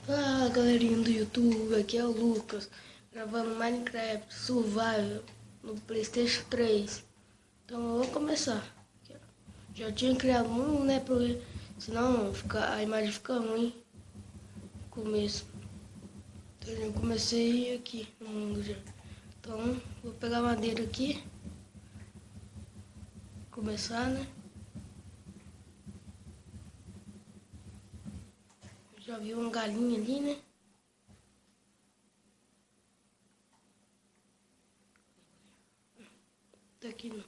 Fala galerinha do YouTube, aqui é o Lucas, gravando Minecraft Survival no Playstation 3. Então eu vou começar. Já tinha criado um, né, porque senão a imagem fica ruim no começo. Então eu comecei aqui no mundo já. Então vou pegar madeira aqui, começar, né. Já vi uma galinha ali, né. Tá aqui não.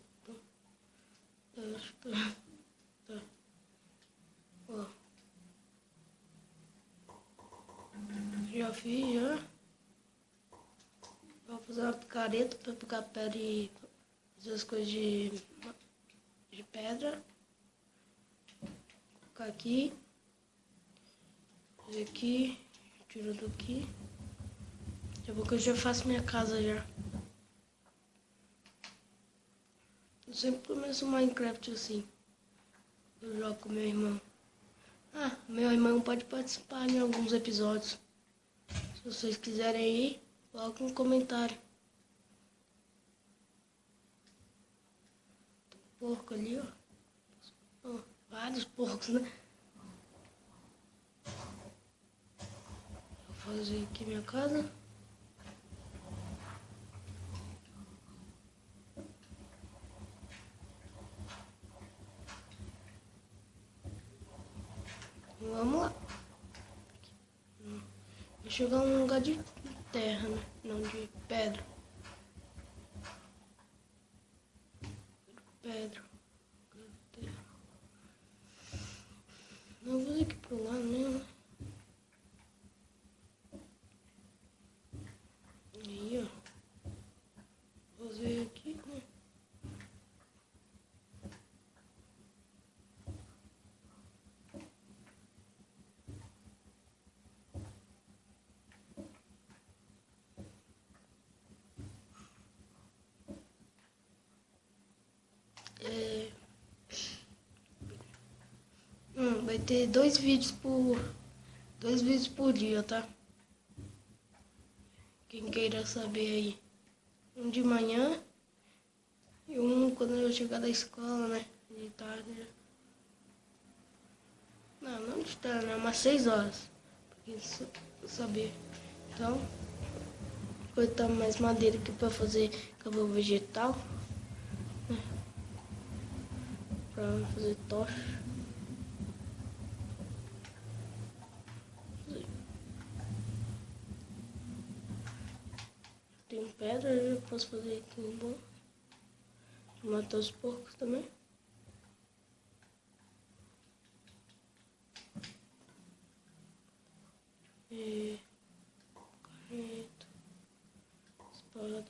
Tá. Ó. Já fiz, já. Vou fazer uma picareta para pegar pedra e fazer as coisas de pedra. Colocar aqui. Fazer aqui. Tiro daqui. Daqui a pouco eu já faço minha casa já. Eu sempre começo o Minecraft assim. Eu jogo com meu irmão. Meu irmão pode participar em alguns episódios. Se vocês quiserem ir, coloque um comentário. Tem um porco ali, ó. Vários porcos, né? Vou fazer aqui minha casa. Vamos lá. Vou chegar num lugar de terra, né? Não de pedra. Pedra. Não, vou fazer aqui pro lado mesmo. Aí, ó. Vou fazer aqui, né? Vai ter dois vídeos por dia, tá? Quem queira saber aí. Um de manhã e um quando eu chegar da escola, né? De tarde. Né? Não de tarde, né? Umas 6 horas. Pra quem saber. Então, vou cortar mais madeira aqui pra fazer cabelo vegetal. Né? Pra fazer tocha. Tem pedra, eu posso fazer aqui um bom. Matar os porcos também. Caneta. Espada.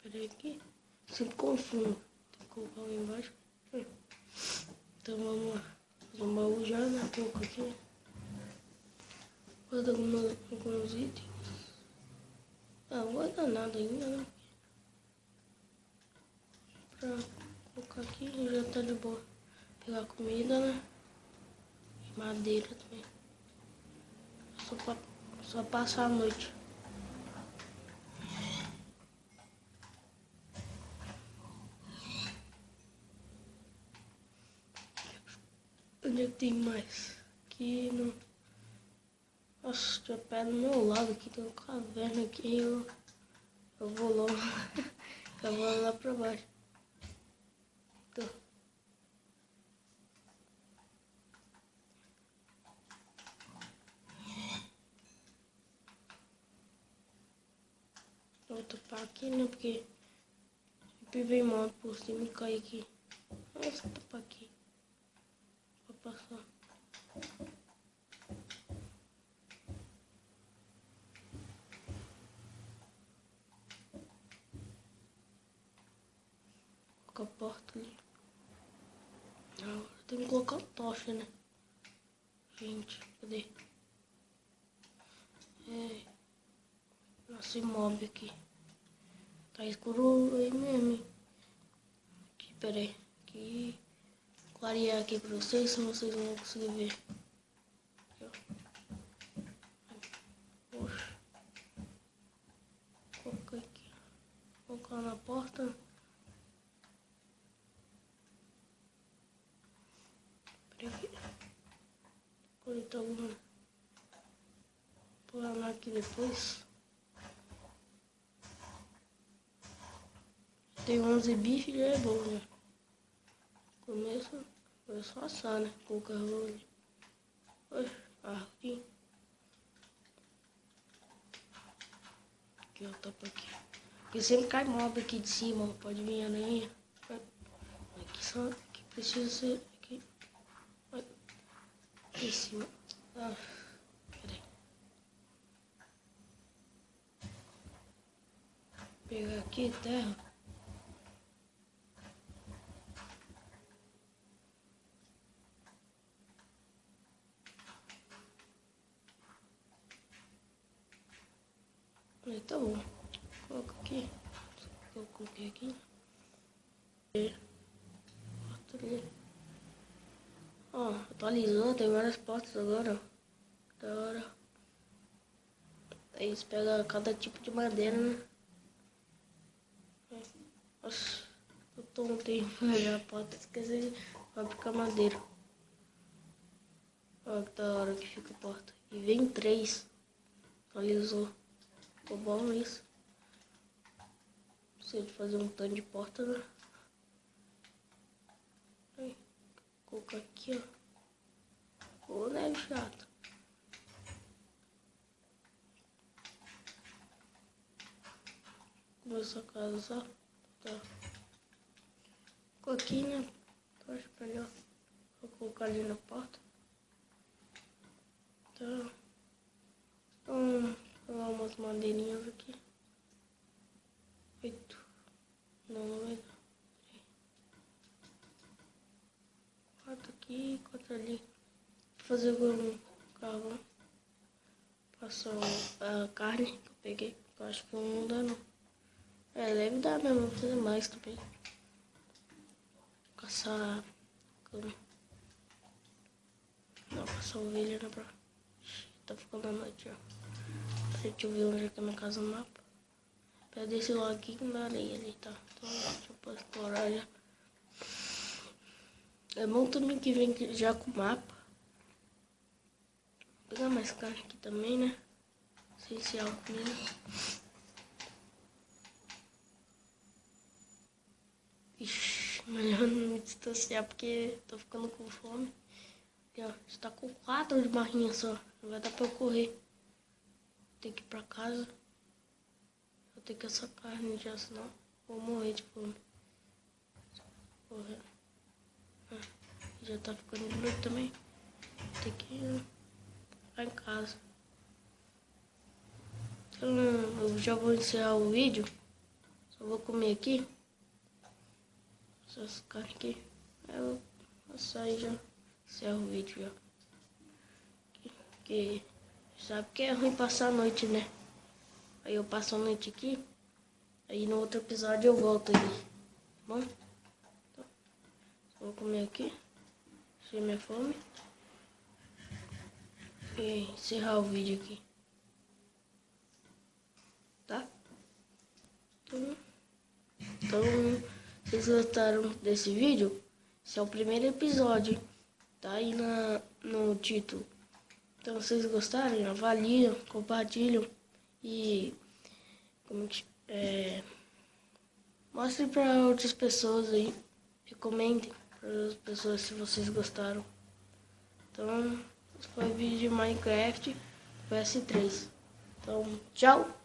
Peraí aqui. Sempre confundo. Tem que colocar lá embaixo. Então vamos lá. Fazer um baú já, né? Pouco aqui. Guarda alguns itens. Não guarda nada ainda, né? Pra colocar aqui já tá de boa. Pegar comida, né? Madeira também. Só passar a noite. Onde é que tem mais? Aqui no... Nossa, tinha pé do meu lado aqui, tem uma caverna aqui. Eu vou logo. Eu vou lá pra baixo. Então. Vou tapar aqui, né? Porque sempre vem moto por cima e cai aqui. Vamos tapar aqui. Pra passar. com a porta ali. Agora tem que colocar o tocha, né? Gente, cadê? Nossa, mob aqui. Tá escuro aí mesmo, hein? Aqui, peraí. Aqui. Clarear aqui pra vocês, se vocês não vão conseguir ver. Aqui, ó. Poxa. Colocar aqui. Colocar na porta. Peraí. Conectar alguma. Pôr lá aqui depois. Tem 11 bifes, já é bom, né? Começo só assar, né? Colocar rolho. Aqui. Aqui, ó, topa aqui. Porque sempre cai mob aqui de cima, ó. Pode vir aranha. Aqui só que precisa ser aqui. Aqui em cima. Peraí. Pegar aqui terra. Aí tá bom. Coloca aqui. Eu coloquei aqui. Porta ali. Ó, atualizou, tem várias portas agora. Da hora. Aí eles pegam cada tipo de madeira, né? Nossa, eu tô um tempo pra pegar a porta, esqueci de fabricar madeira. Olha que da hora que fica a porta. E vem 3. Atualizou. Ficou bom isso. Precisa de fazer um tanto de porta, né? Aí, colocar aqui, ó. Ô, né, chato. Essa casa só. Tá. Ficou aqui, né? Tô melhor. Vou colocar ali na porta. Tá. Vou pegar umas madeirinhas aqui. 8. Não vai dar. 4 aqui, 4 ali. Vou fazer um carvão. Passar a carne que eu peguei. Eu acho que não dá não. Deve dar mesmo, vou fazer mais também. Caçar cama. Não, caçar ovelha, né, pra... Tá ficando a noite, ó. Deixa eu ver onde é que é minha casa no mapa. Perto desse loguinho da areia ali, tá? Então, deixa eu poder explorar já. É bom também que vem já com o mapa. Vou pegar mais carne aqui também, né? Essencial comigo. Ixi, melhor não me distanciar porque tô ficando com fome. Aqui, ó, está com 4 de barrinha só. Não vai dar pra eu correr. Tem que ir pra casa. Vou ter que assar carne já, senão vou morrer de fome. Correr. Já tá ficando de noite também. Tem que ir ficar em casa. Então, eu já vou encerrar o vídeo. Só vou comer aqui. Essas carnes aqui. Eu vou sair já. Encerro o vídeo já. Porque sabe que é ruim passar a noite, né? Aí eu passo a noite aqui. Aí no outro episódio eu volto aí. Tá bom? Então, vou comer aqui. Encher minha fome. E encerrar o vídeo aqui. Tá? Então, se vocês gostaram desse vídeo, esse é o primeiro episódio. Tá aí no título. Então, se vocês gostarem, avaliam, compartilham e mostrem para outras pessoas aí. Recomendem para as pessoas se vocês gostaram. Então, esse foi o vídeo de Minecraft PS3. Então, tchau!